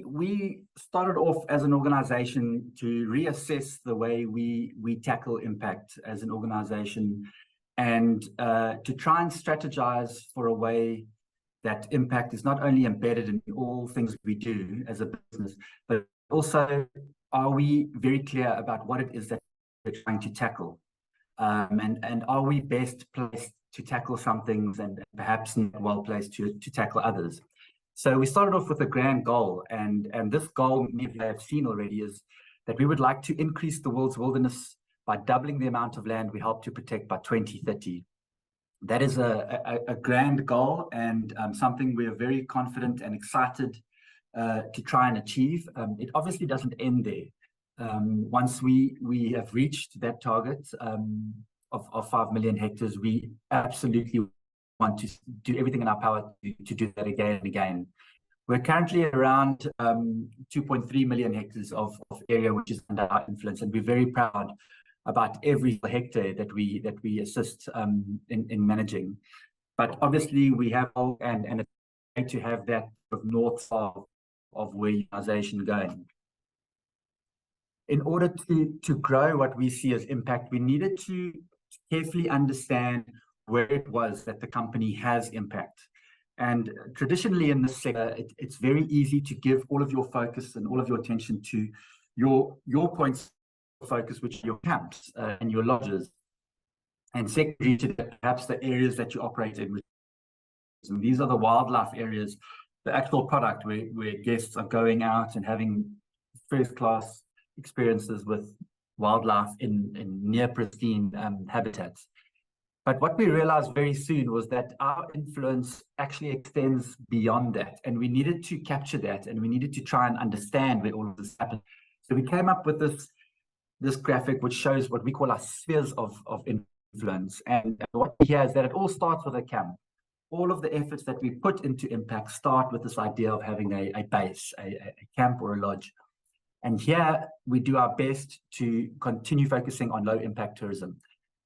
We started off as an organization to reassess the way we tackle impact as an organization, and to try and strategize for a way that impact is not only embedded in all things we do as a business, but also are we very clear about what it is that we're trying to tackle, and are we best placed to tackle some things and perhaps not well placed to tackle others. So we started off with a grand goal, and this goal, many of you have seen already, is that we would like to increase the world's wilderness by doubling the amount of land we help to protect by 2030. That is a grand goal, and something we're very confident and excited to try and achieve. It obviously doesn't end there. Once we have reached that target of 5 million hectares, we absolutely want to do everything in our power to do that again and again. We're currently around 2.3 million hectares of area which is under our influence, and we're very proud about every hectare that we assist in managing. But obviously we have, and it's great to have that north star of where organization going. In order to grow what we see as impact, we needed to carefully understand where it was that the company has impact. And traditionally in this sector, it's very easy to give all of your focus and all of your attention to your points of focus, which are your camps and your lodges. And secondary to that, perhaps the areas that you operate in. And these are the wildlife areas, the actual product where guests are going out and having first-class experiences with wildlife in near pristine habitats. But what we realized very soon was that our influence actually extends beyond that, and we needed to capture that, and we needed to try and understand where all of this happened. So we came up with this graphic which shows what we call our spheres of influence. And what we hear is that it all starts with a camp. All of the efforts that we put into impact start with this idea of having a base, a camp or a lodge. And here we do our best to continue focusing on low impact tourism.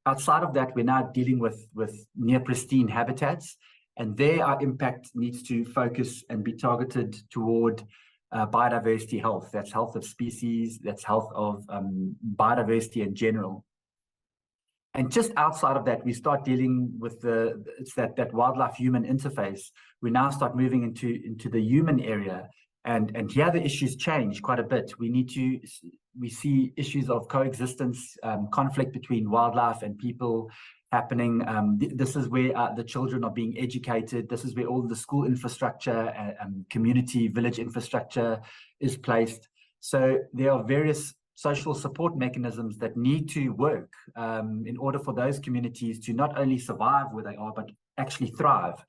Outside of that, we're now dealing with near pristine habitats, and there our impact needs to focus and be targeted toward biodiversity health. That's health of species, that's health of biodiversity in general. And just outside of that, we start dealing with that wildlife-human interface. We now start moving into the human area. And here the issues change quite a bit. We see issues of coexistence, conflict between wildlife and people happening. This is where the children are being educated. This is where all the school infrastructure and community village infrastructure is placed. So there are various social support mechanisms that need to work in order for those communities to not only survive where they are, but actually thrive.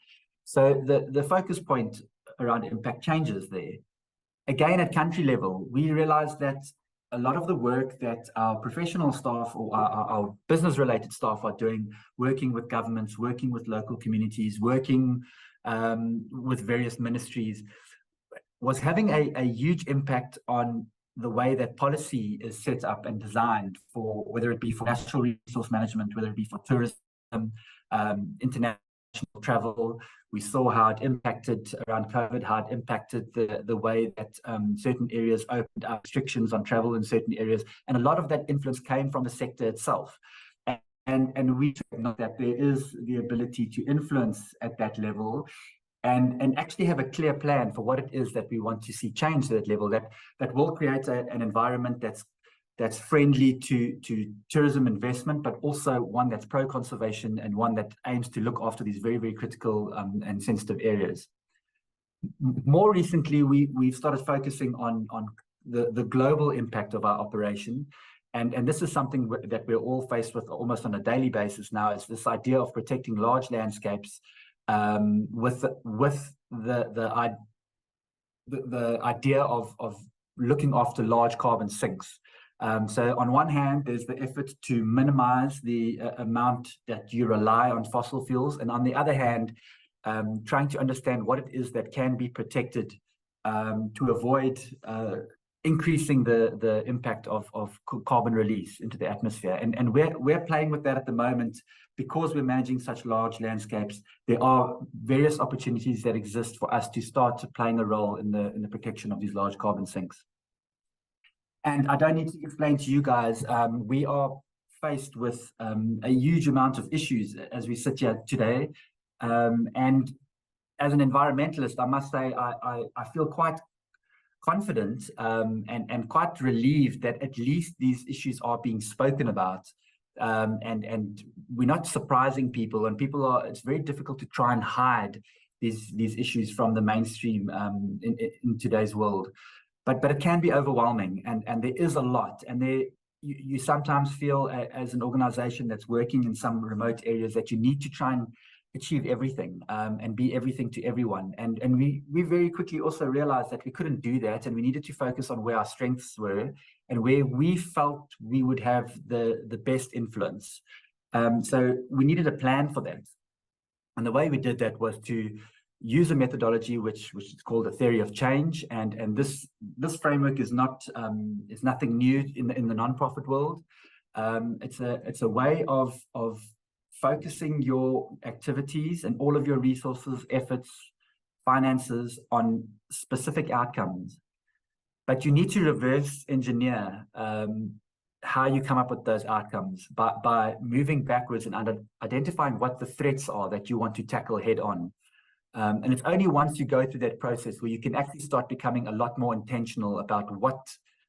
So the focus point around impact changes there. Again, at country level, we realize that a lot of the work that our professional staff or our business-related staff are doing, working with governments, working with local communities, working with various ministries, was having a huge impact on the way that policy is set up and designed for, whether it be for natural resource management, whether it be for tourism, international travel. We saw how it impacted around COVID, how it impacted the way that certain areas opened up restrictions on travel in certain areas. And a lot of that influence came from the sector itself. And we know that there is the ability to influence at that level and actually have a clear plan for what it is that we want to see change to that level, that will create an environment that's friendly to tourism investment, but also one that's pro-conservation and one that aims to look after these very, very critical and sensitive areas. More recently, we've started focusing on the global impact of our operation. And this is something that we're all faced with almost on a daily basis now, is this idea of protecting large landscapes with the idea of looking after large carbon sinks. So on one hand, there's the effort to minimize the amount that you rely on fossil fuels. And on the other hand, trying to understand what it is that can be protected to avoid increasing the impact of carbon release into the atmosphere. And we're playing with that at the moment because we're managing such large landscapes. There are various opportunities that exist for us to start playing a role in the protection of these large carbon sinks. And I don't need to explain to you guys, we are faced with a huge amount of issues as we sit here today. And as an environmentalist, I must say I feel quite confident and quite relieved that at least these issues are being spoken about, and we're not surprising people, and it's very difficult to try and hide these issues from the mainstream in today's world, but it can be overwhelming, and there is a lot, and you sometimes feel as an organization that's working in some remote areas that you need to try and achieve everything and be everything to everyone. And we very quickly also realized that we couldn't do that, and we needed to focus on where our strengths were and where we felt we would have the best influence. So we needed a plan for that. And the way we did that was to use a methodology which is called a theory of change. And this framework is nothing new in the nonprofit world. It's a way of focusing your activities and all of your resources, efforts, finances on specific outcomes. But you need to reverse engineer how you come up with those outcomes by moving backwards and identifying what the threats are that you want to tackle head on. And it's only once you go through that process where you can actually start becoming a lot more intentional about what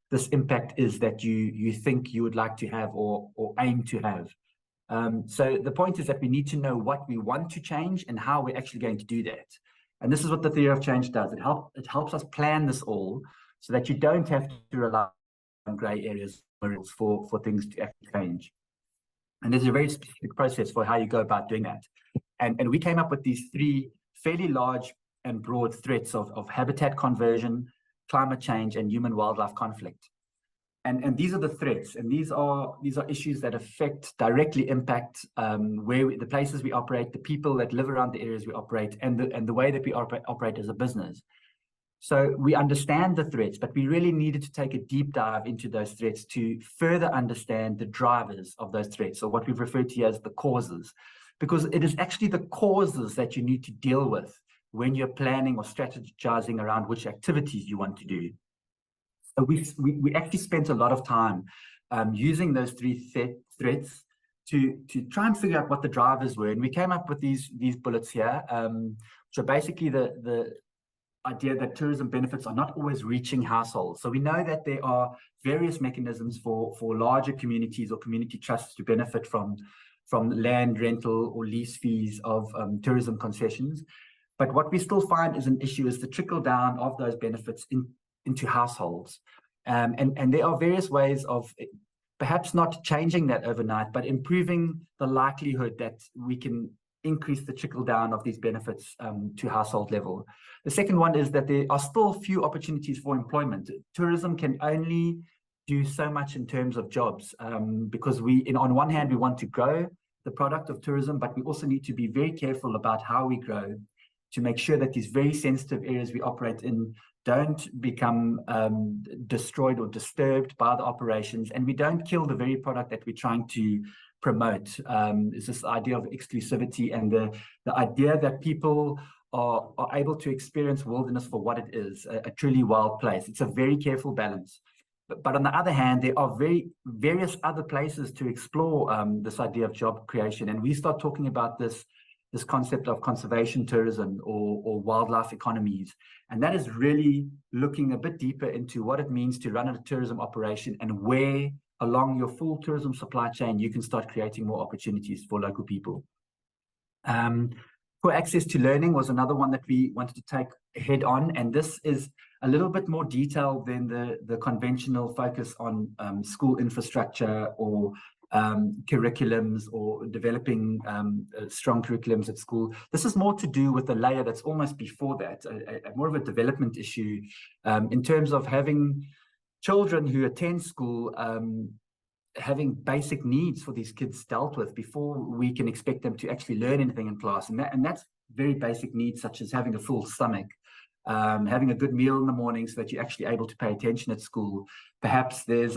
this impact is that you think you would like to have or aim to have. So the point is that we need to know what we want to change and how we're actually going to do that. And this is what the theory of change does. It helps us plan this all so that you don't have to rely on gray areas for things to actually change. And there's a very specific process for how you go about doing that. And we came up with these three fairly large and broad threats of habitat conversion, climate change, and human-wildlife conflict. And these are the threats, and these are issues that directly impact the places we operate, the people that live around the areas we operate, and the way that we operate as a business. So we understand the threats, but we really needed to take a deep dive into those threats to further understand the drivers of those threats, or what we've referred to as the causes, because it is actually the causes that you need to deal with when you're planning or strategizing around which activities you want to do. So we actually spent a lot of time using those three threats to try and figure out what the drivers were. And we came up with these bullets here, which are basically the idea that tourism benefits are not always reaching households. So we know that there are various mechanisms for larger communities or community trusts to benefit from land rental or lease fees of tourism concessions. But what we still find is an issue is the trickle down of those benefits into households. And there are various ways of perhaps not changing that overnight, but improving the likelihood that we can increase the trickle down of these benefits to household level. The second one is that there are still few opportunities for employment. Tourism can only do so much in terms of jobs because on one hand, we want to grow the product of tourism, but we also need to be very careful about how we grow to make sure that these very sensitive areas we operate in don't become destroyed or disturbed by the operations, and we don't kill the very product that we're trying to promote. It's this idea of exclusivity and the idea that people are able to experience wilderness for what it is, a truly wild place. It's a very careful balance. But on the other hand, there are various other places to explore this idea of job creation. And we start talking about this concept of conservation tourism or wildlife economies. And that is really looking a bit deeper into what it means to run a tourism operation and where along your full tourism supply chain, you can start creating more opportunities for local people. For access to learning was another one that we wanted to take head on. And this is a little bit more detailed than the conventional focus on school infrastructure or curriculums or developing strong curriculums at school. This is more to do with a layer that's almost before that, more of a development issue in terms of having children who attend school having basic needs for these kids dealt with before we can expect them to actually learn anything in class. And that's very basic needs, such as having a full stomach, having a good meal in the morning so that you're actually able to pay attention at school. Perhaps there's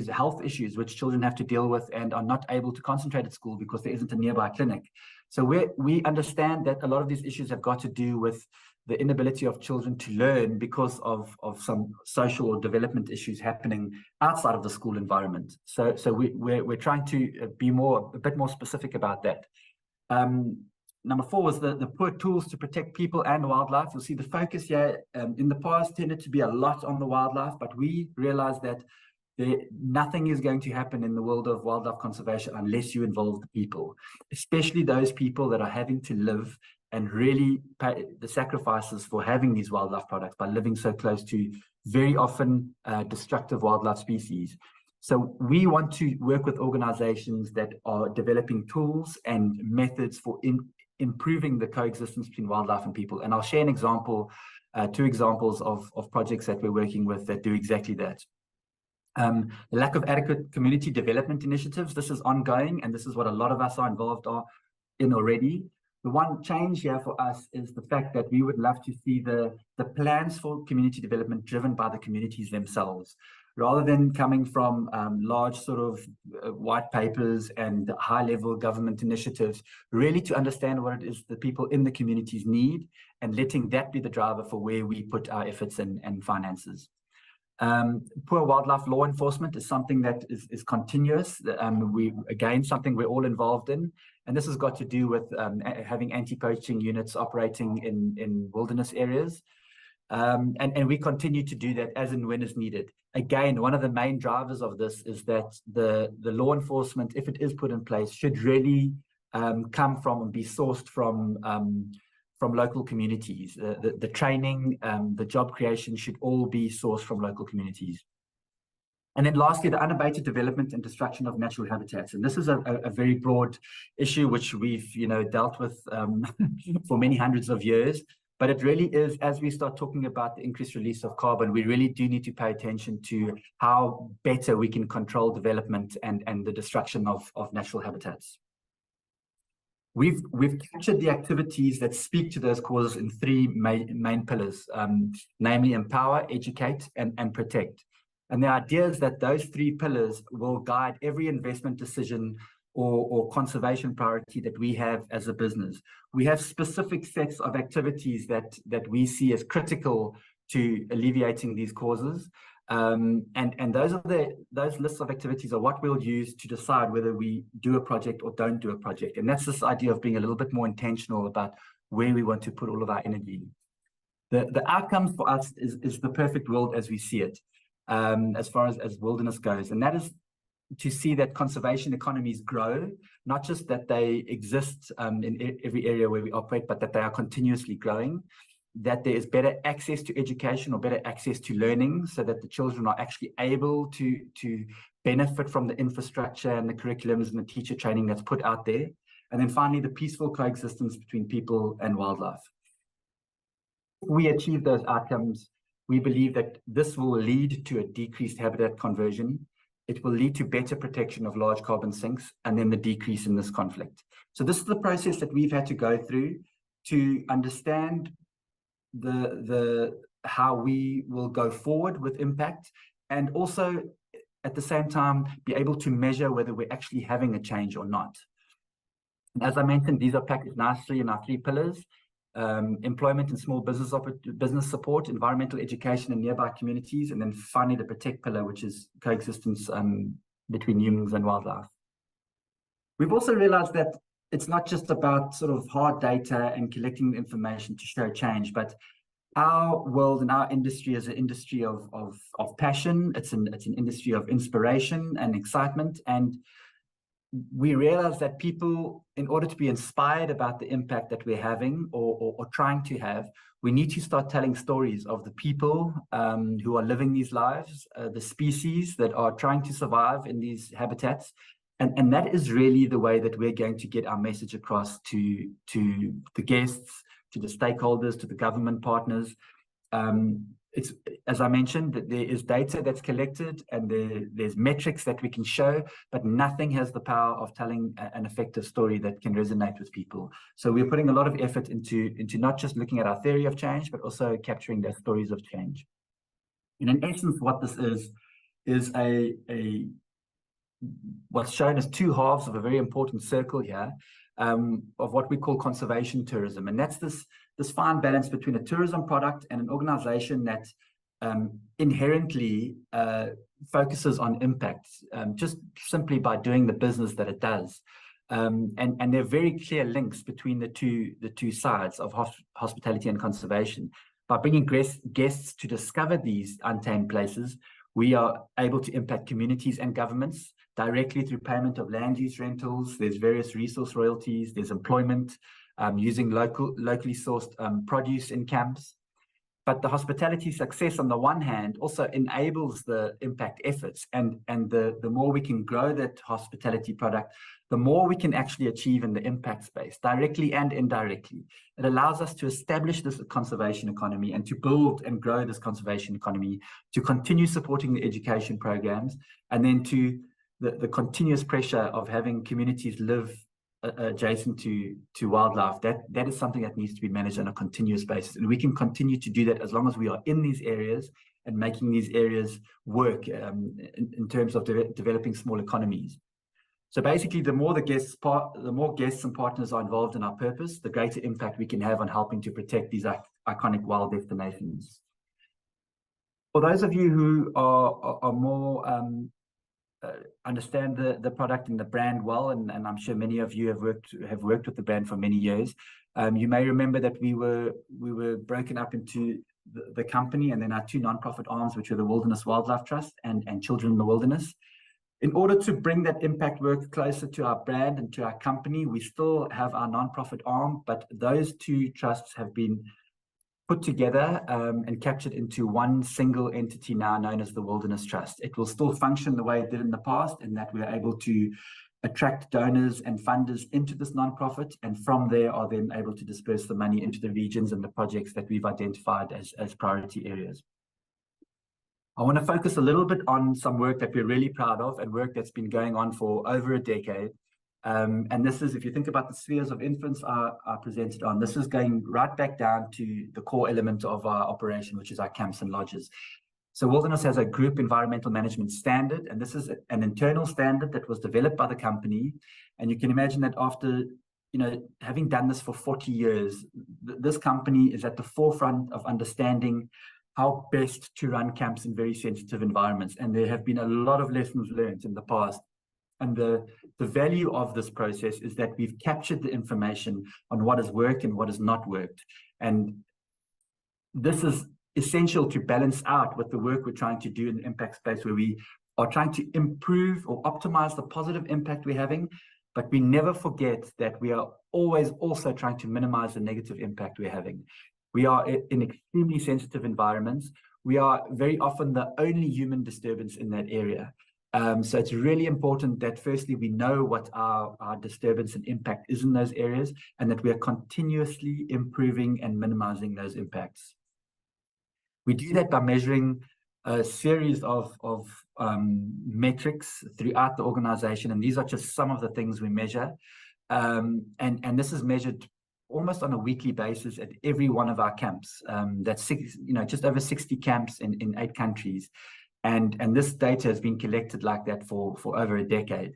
health issues, which children have to deal with and are not able to concentrate at school because there isn't a nearby clinic. So we understand that a lot of these issues have got to do with the inability of children to learn because of some social or development issues happening outside of the school environment. So we're trying to be a bit more specific about that. Number 4 was the poor tools to protect people and wildlife. You'll see the focus here in the past tended to be a lot on the wildlife, but we realized that nothing is going to happen in the world of wildlife conservation unless you involve the people, especially those people that are having to live and really pay the sacrifices for having these wildlife products by living so close to very often destructive wildlife species. So we want to work with organizations that are developing tools and methods for improving the coexistence between wildlife and people. And I'll share an example, 2 examples of projects that we're working with that do exactly that. The lack of adequate community development initiatives. This is ongoing, and this is what a lot of us are involved in already. The one change here for us is the fact that we would love to see the plans for community development driven by the communities themselves, rather than coming from large sort of white papers and high-level government initiatives, really to understand what it is the people in the communities need and letting that be the driver for where we put our efforts and finances. Poor wildlife law enforcement is something that is continuous. Something we're all involved in. And this has got to do with having anti-poaching units operating in wilderness areas. And we continue to do that as and when is needed. Again, one of the main drivers of this is that the law enforcement, if it is put in place, should really come from and be sourced from local communities. The training, the job creation should all be sourced from local communities. And then lastly, the unabated development and destruction of natural habitats. And this is a very broad issue which we've dealt with for many hundreds of years. But it really is, as we start talking about the increased release of carbon, we really do need to pay attention to how better we can control development and the destruction of natural habitats. We've captured the activities that speak to those causes in 3 main pillars, namely empower, educate, and protect. And the idea is that those 3 pillars will guide every investment decision or conservation priority that we have as a business. We have specific sets of activities that we see as critical to alleviating these causes. And those lists of activities are what we'll use to decide whether we do a project or don't do a project. And that's this idea of being a little bit more intentional about where we want to put all of our energy. The outcome for us is the perfect world as we see it, as far as wilderness goes. And that is to see that conservation economies grow, not just that they exist in every area where we operate, but that they are continuously growing, that there is better access to education or better access to learning so that the children are actually able to benefit from the infrastructure and the curriculums and the teacher training that's put out there. And then finally, the peaceful coexistence between people and wildlife. If we achieve those outcomes, we believe that this will lead to a decreased habitat conversion. It will lead to better protection of large carbon sinks, and then the decrease in this conflict. So this is the process that we've had to go through to understand how we will go forward with impact, and also at the same time be able to measure whether we're actually having a change or not. And as I mentioned, these are packaged nicely in our 3 pillars: employment and small business support, environmental education in nearby communities, and then finally the protect pillar, which is coexistence between humans and wildlife. We've also realized that it's not just about sort of hard data and collecting information to show change, but our world and our industry is an industry of passion. It's an industry of inspiration and excitement. And we realize that people, in order to be inspired about the impact that we're having or trying to have, we need to start telling stories of the people who are living these lives, the species that are trying to survive in these habitats. And that is really the way that we're going to get our message across to the guests, to the stakeholders, to the government partners. it's, as I mentioned, that there is data that's collected and there's metrics that we can show, but nothing has the power of telling an effective story that can resonate with people. So we're putting a lot of effort into not just looking at our theory of change, but also capturing their stories of change. And in essence, what this is what's shown as two halves of a very important circle here, of what we call conservation tourism. And that's this fine balance between a tourism product and an organization that inherently focuses on impact, just simply by doing the business that it does. And there are very clear links between the two sides of hospitality and conservation. By bringing guests to discover these untamed places, we are able to impact communities and governments directly through payment of land use rentals. There's various resource royalties, there's employment, using locally sourced produce in camps. But the hospitality success on the one hand also enables the impact efforts, and the more we can grow that hospitality product, the more we can actually achieve in the impact space, directly and indirectly. It allows us to establish this conservation economy and to build and grow this conservation economy, to continue supporting the education programs, and then to the continuous pressure of having communities live adjacent to wildlife. That is something that needs to be managed on a continuous basis, and we can continue to do that as long as we are in these areas and making these areas work in terms of developing small economies. So basically, the more guests and partners are involved in our purpose, the greater impact we can have on helping to protect these iconic wild destinations. For those of you who are more understand the product and the brand well, and I'm sure many of you have worked with the brand for many years, you may remember that we were broken up into the company and then our two nonprofit arms, which are the Wilderness Wildlife Trust and Children in the Wilderness. In order to bring that impact work closer to our brand and to our company, we still have our nonprofit arm, but those two trusts have been put together and captured into one single entity now known as the Wilderness Trust. It will still function the way it did in the past, in that we're able to attract donors and funders into this nonprofit, and from there are then able to disperse the money into the regions and the projects that we've identified as priority areas. I want to focus a little bit on some work that we're really proud of and work that's been going on for over a decade. And this is, if you think about the spheres of influence I presented on, this is going right back down to the core element of our operation, which is our camps and lodges. So Wilderness has a group environmental management standard, and this is an internal standard that was developed by the company. And you can imagine that after, having done this for 40 years, this company is at the forefront of understanding how best to run camps in very sensitive environments. And there have been a lot of lessons learned in the past. And the value of this process is that we've captured the information on what has worked and what has not worked. And this is essential to balance out with the work we're trying to do in the impact space, where we are trying to improve or optimize the positive impact we're having, but we never forget that we are always also trying to minimize the negative impact we're having. We are in extremely sensitive environments. We are very often the only human disturbance in that area. So it's really important that firstly, we know what our disturbance and impact is in those areas, and that we are continuously improving and minimizing those impacts. We do that by measuring a series of metrics throughout the organization, and these are just some of the things we measure. And this is measured almost on a weekly basis at every one of our camps. That's just over 60 camps in 8 countries. And this data has been collected like that for over a decade.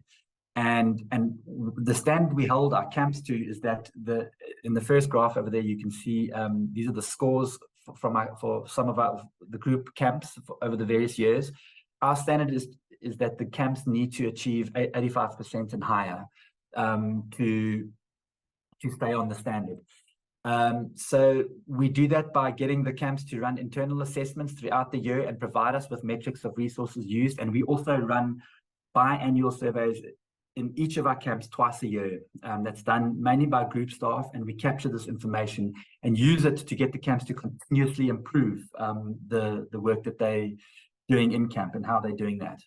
And the standard we hold our camps to is that in the first graph over there, you can see these are the scores for some of the group camps over the various years. Our standard is that the camps need to achieve 85% and higher to stay on the standard. So we do that by getting the camps to run internal assessments throughout the year and provide us with metrics of resources used. And we also run biannual surveys in each of our camps twice a year. That's done mainly by group staff, and we capture this information and use it to get the camps to continuously improve the work that they're doing in camp and how they're doing that.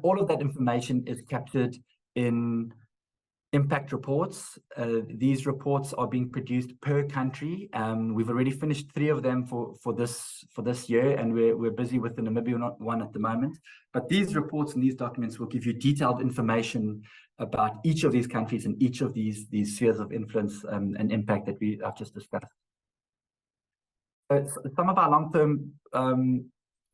All of that information is captured in impact reports. These reports are being produced per country. We've already finished 3 of them for this year, and we're busy with the Namibian one at the moment. But these reports and these documents will give you detailed information about each of these countries and each of these spheres of influence and impact that I've just discussed. Some of our long-term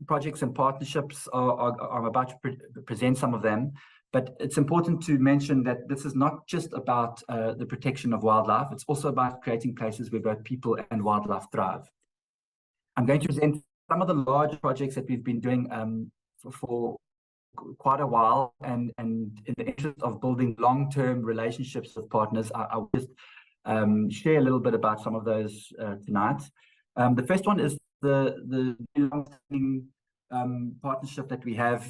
projects and partnerships I'm about to present some of them, but it's important to mention that this is not just about the protection of wildlife. It's also about creating places where both people and wildlife thrive. I'm going to present some of the large projects that we've been doing for quite a while, and in the interest of building long-term relationships with partners, I'll just share a little bit about some of those tonight. The first one is the long-term partnership that we have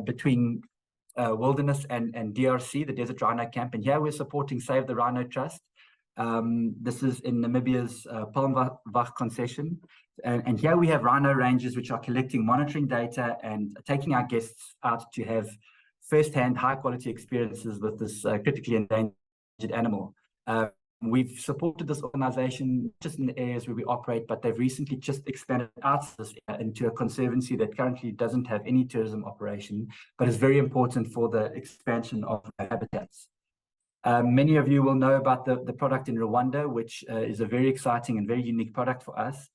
between Wilderness and DRC, the Desert Rhino Camp, and here we're supporting Save the Rhino Trust. This is in Namibia's Palmwag concession, and here we have rhino rangers which are collecting monitoring data and taking our guests out to have first-hand high-quality experiences with this critically endangered animal. We've supported this organization just in the areas where we operate, but they've recently just expanded out this into a conservancy that currently doesn't have any tourism operation, but is very important for the expansion of habitats. Many of you will know about the product in Rwanda, which is a very exciting and very unique product for us.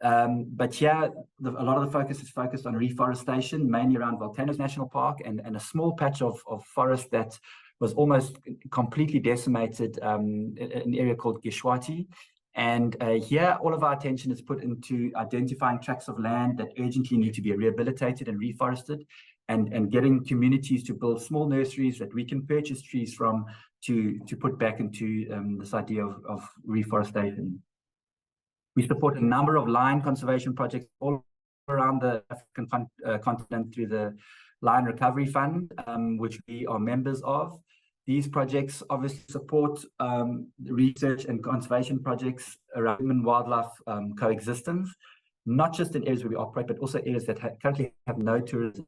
But here, a lot of the focus is focused on reforestation, mainly around Volcanoes National Park and a small patch of forest that was almost completely decimated, an area called Gishwati. And here, all of our attention is put into identifying tracts of land that urgently need to be rehabilitated and reforested, and getting communities to build small nurseries that we can purchase trees from to put back into this idea of reforestation. We support a number of lion conservation projects all around the African continent through the Lion Recovery Fund, which we are members of. These projects obviously support research and conservation projects around human-wildlife coexistence, not just in areas where we operate, but also areas that currently have no tourism,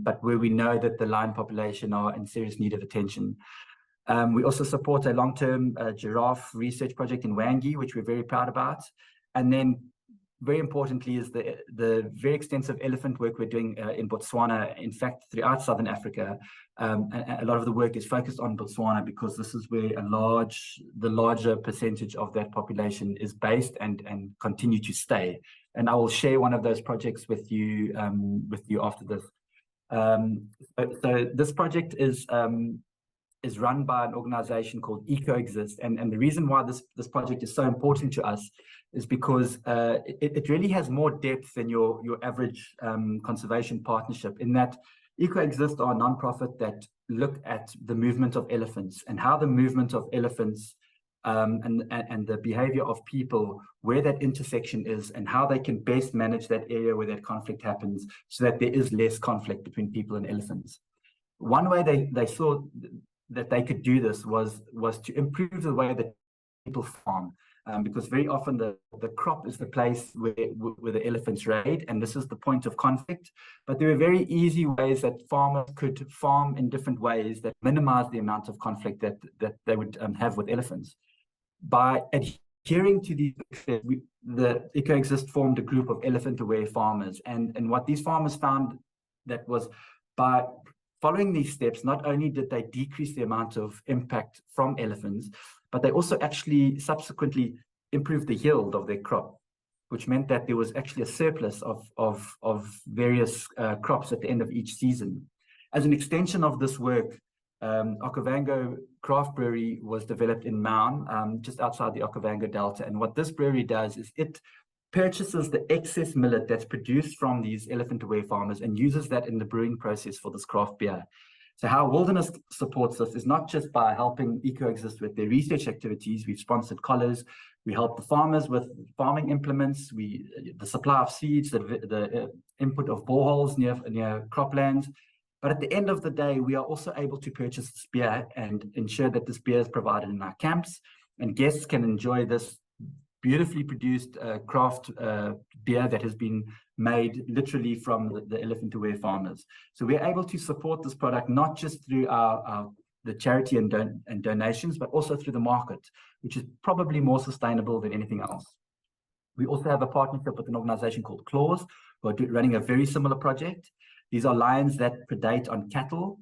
but where we know that the lion population are in serious need of attention. We also support a long-term giraffe research project in Wangi, which we're very proud about. And then, very importantly, is the very extensive elephant work we're doing in Botswana, in fact, throughout Southern Africa. And a lot of the work is focused on Botswana because this is where the larger percentage of that population is based and continue to stay. And I will share one of those projects with you after this. So this project is run by an organization called Ecoexist, and the reason why this project is so important to us is because it really has more depth than your average conservation partnership, in that Ecoexist are a nonprofit that look at the movement of elephants and how the movement of elephants and the behavior of people, where that intersection is, and how they can best manage that area where that conflict happens so that there is less conflict between people and elephants. One way they saw that they could do this was to improve the way that people farm, because very often the crop is the place where the elephants raid, and this is the point of conflict. But there are very easy ways that farmers could farm in different ways that minimize the amount of conflict that they would have with elephants. By adhering to these, the Ecoexist formed a group of elephant-aware farmers, and what these farmers found that was by following these steps, not only did they decrease the amount of impact from elephants, but they also actually subsequently improved the yield of their crop, which meant that there was actually a surplus of various crops at the end of each season. As an extension of this work, Okavango Craft Brewery was developed in Maun, just outside the Okavango Delta. And what this brewery does is it purchases the excess millet that's produced from these elephant-aware farmers and uses that in the brewing process for this craft beer. So how Wilderness supports this is not just by helping Ecoexist with their research activities. We've sponsored collars, we help the farmers with farming implements, the supply of seeds, the input of boreholes near croplands. But at the end of the day, we are also able to purchase this beer and ensure that this beer is provided in our camps, and guests can enjoy this beautifully produced craft beer that has been made literally from the elephant-aware farmers. So we're able to support this product not just through our the charity and donations, but also through the market, which is probably more sustainable than anything else. We also have a partnership with an organization called Claws, who are running a very similar project. These are lions that predate on cattle.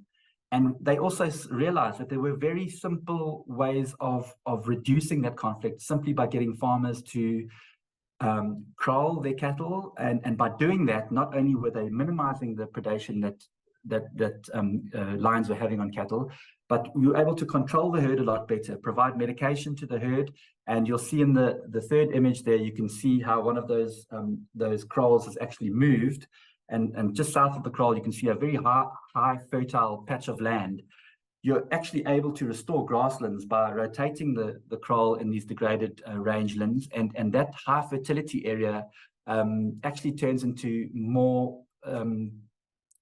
And they also realized that there were very simple ways of reducing that conflict simply by getting farmers to kraal their cattle. And by doing that, not only were they minimizing the predation that lions were having on cattle, but we were able to control the herd a lot better, provide medication to the herd. And you'll see in the third image there, you can see how one of those kraals has actually moved. And just south of the kraal, you can see a very high fertile patch of land. You're actually able to restore grasslands by rotating the kraal in these degraded rangelands. And that high fertility area actually turns into more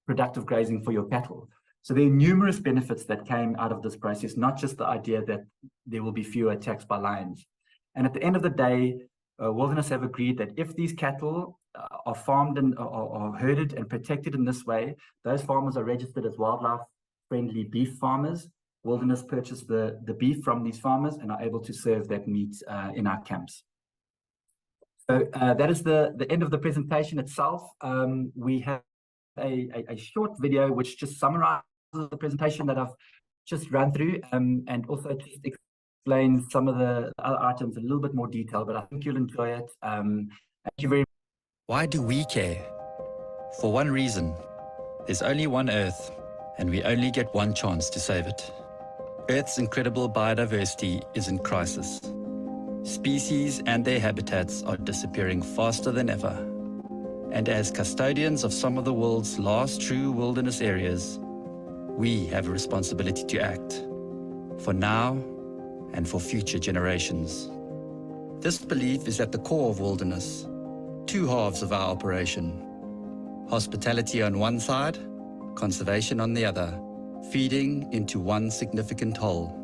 productive grazing for your cattle. So there are numerous benefits that came out of this process, not just the idea that there will be fewer attacks by lions. And at the end of the day, Wilderness have agreed that if these cattle are farmed and are herded and protected in this way, those farmers are registered as wildlife-friendly beef farmers. Wilderness purchase the beef from these farmers and are able to serve that meat in our camps. So that is the end of the presentation itself. We have a short video which just summarizes the presentation that I've just run through, and also just explains some of the other items in a little bit more detail, but I think you'll enjoy it. Thank you very much. Why do we care? For one reason. There's only one Earth, and we only get one chance to save it. Earth's incredible biodiversity is in crisis. Species and their habitats are disappearing faster than ever. And as custodians of some of the world's last true wilderness areas, we have a responsibility to act, for now and for future generations. This belief is at the core of Wilderness, two halves of our operation. Hospitality on one side, conservation on the other, feeding into one significant whole.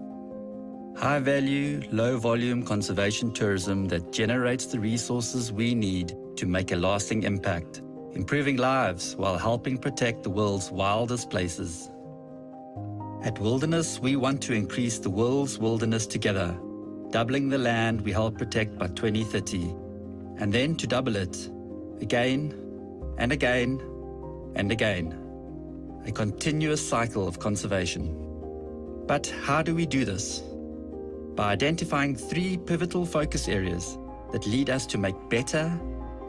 High-value, low-volume conservation tourism that generates the resources we need to make a lasting impact, improving lives while helping protect the world's wildest places. At Wilderness, we want to increase the world's wilderness together, doubling the land we help protect by 2030, and then to double it again and again and again. A continuous cycle of conservation. But how do we do this? By identifying 3 pivotal focus areas that lead us to make better,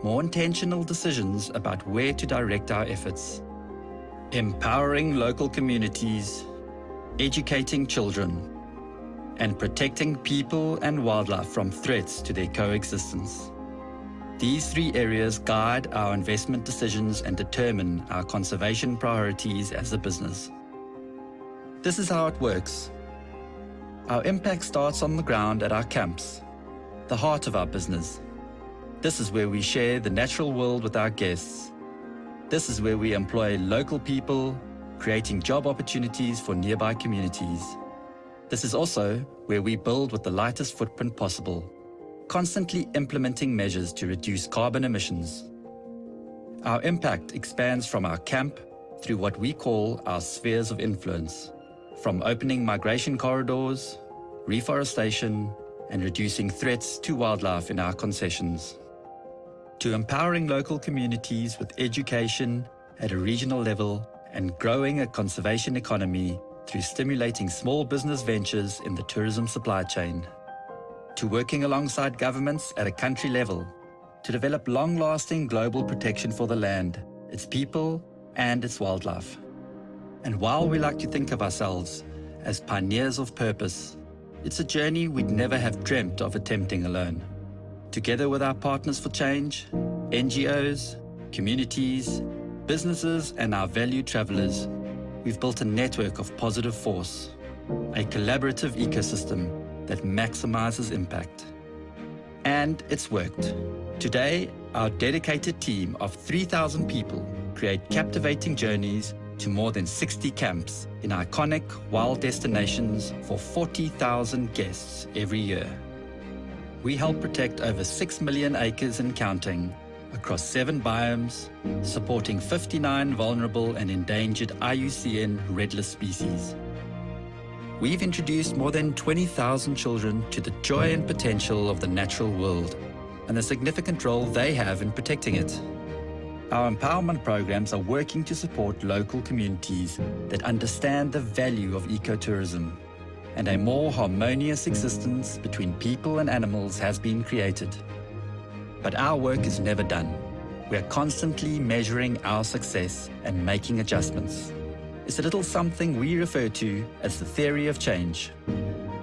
more intentional decisions about where to direct our efforts. Empowering local communities, educating children, and protecting people and wildlife from threats to their coexistence. These 3 areas guide our investment decisions and determine our conservation priorities as a business. This is how it works. Our impact starts on the ground at our camps, the heart of our business. This is where we share the natural world with our guests. This is where we employ local people, creating job opportunities for nearby communities. This is also where we build with the lightest footprint possible, constantly implementing measures to reduce carbon emissions. Our impact expands from our camp through what we call our spheres of influence, from opening migration corridors, reforestation, and reducing threats to wildlife in our concessions, to empowering local communities with education at a regional level and growing a conservation economy through stimulating small business ventures in the tourism supply chain, to working alongside governments at a country level to develop long-lasting global protection for the land, its people, and its wildlife. And while we like to think of ourselves as pioneers of purpose, it's a journey we'd never have dreamt of attempting alone. Together with our partners for change, NGOs, communities, businesses, and our valued travelers, we've built a network of positive force, a collaborative ecosystem that maximizes impact. And it's worked. Today, our dedicated team of 3,000 people create captivating journeys to more than 60 camps in iconic wild destinations for 40,000 guests every year. We help protect over 6 million acres and counting across 7 biomes, supporting 59 vulnerable and endangered IUCN red list species. we've introduced more than 20,000 children to the joy and potential of the natural world and the significant role they have in protecting it. Our empowerment programs are working to support local communities that understand the value of ecotourism, and a more harmonious existence between people and animals has been created. But our work is never done. We are constantly measuring our success and making adjustments. It's a little something we refer to as the theory of change.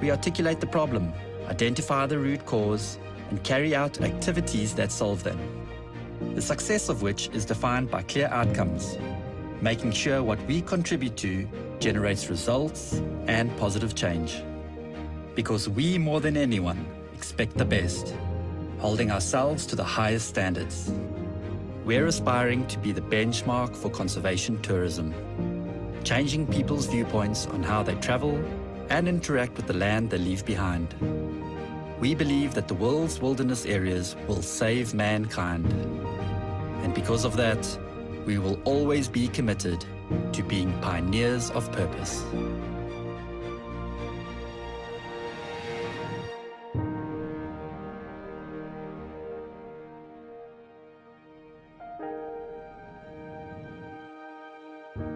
We articulate the problem, identify the root cause, and carry out activities that solve them. The success of which is defined by clear outcomes, making sure what we contribute to generates results and positive change. Because we, more than anyone, expect the best, holding ourselves to the highest standards. We're aspiring to be the benchmark for conservation tourism, changing people's viewpoints on how they travel and interact with the land they leave behind. We believe that the world's wilderness areas will save mankind. And because of that, we will always be committed to being pioneers of purpose.